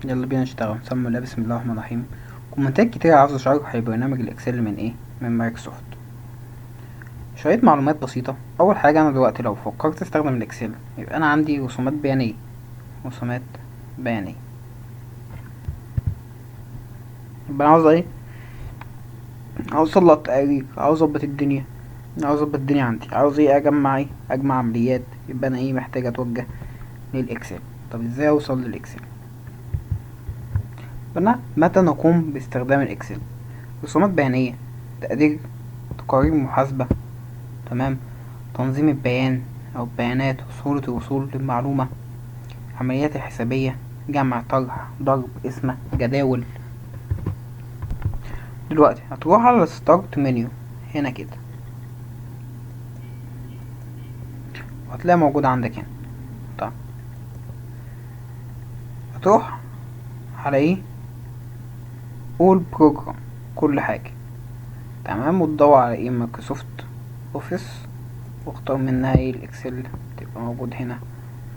يلا بينا نشتغل. نسمي الله، بسم الله الرحمن الرحيم. كومنتات كتير عاوز اشرح برنامج الاكسل من ايه، من مايكروسوفت. شوية معلومات بسيطة. اول حاجة، انا دلوقتي لو فكرت استخدم الاكسل يبقى انا عندي رسومات بيانية. رسومات بيانية يبقى انا عاوز ايه؟ عاوز اطلع تقارير، عاوز اظبط الدنيا. عندي عاوز ايه؟ اجمع عمليات. يبقى انا ايه؟ محتاج اتوجه للاكسل. طب ازاي اوصل للاكسل؟ فانا متى نقوم باستخدام الاكسل؟ رسومات بيانية، تقدير، تقارير محاسبة، تمام، تنظيم البيان أو البيانات وسهولة الوصول للمعلومة، عمليات الحسابية، جمع، طرح، ضرب، قسمة، جداول. دلوقتي هتروح على الستارت منيو هنا كده، وهتلاقي موجود عندك هنا. طيب هتروح على ايه؟ all program، كل حاجة، تمام، وتدور على ايه؟ مايكروسوفت اوفيس، واختار منها ايه؟ الاكسل، تبقى موجود هنا.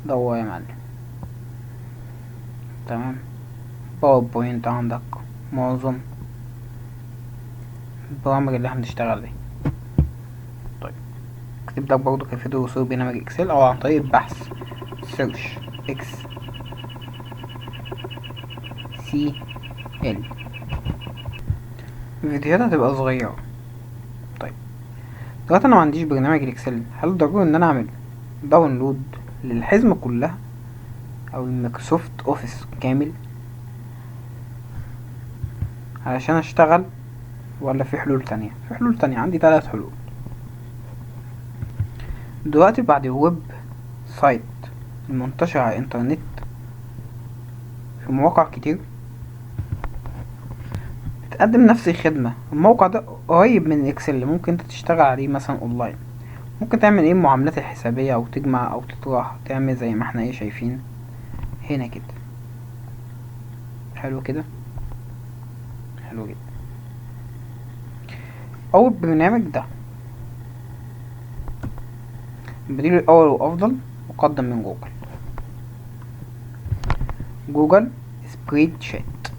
دور يا معلم. تمام. باوربوينت عندك، معظم البرامج اللي احنا بنشتغل بيها. طيب اكتب لك برضه كيفية الوصول برنامج اكسل، او عن طريق البحث سيرش اكس سي ال. الفيديوهات هتبقى صغيرة. طيب دلوقتي انا معنديش برنامج الاكسل، هل ضروري ان انا اعمل داونلود للحزمة كلها او المايكروسوفت اوفيس كامل علشان اشتغل، ولا في حلول تانية؟ في حلول تانية، عندي 3 حلول. دلوقتي بعد الويب سايت المنتشر على الانترنت في مواقع كتير بتقدم نفس الخدمة. الموقع ده قريب من الاكسل اللي ممكن انت تشتغل عليه مثلا اونلاين. ممكن تعمل ايه؟ المعاملات الحسابية، او تجمع او تطرح، تعمل زي ما احنا ايه شايفين هنا كده. حلو كده، حلو جدا. اول برنامج ده البديل الاول وافضل مقدم من جوجل. جوجل سبريد شيت.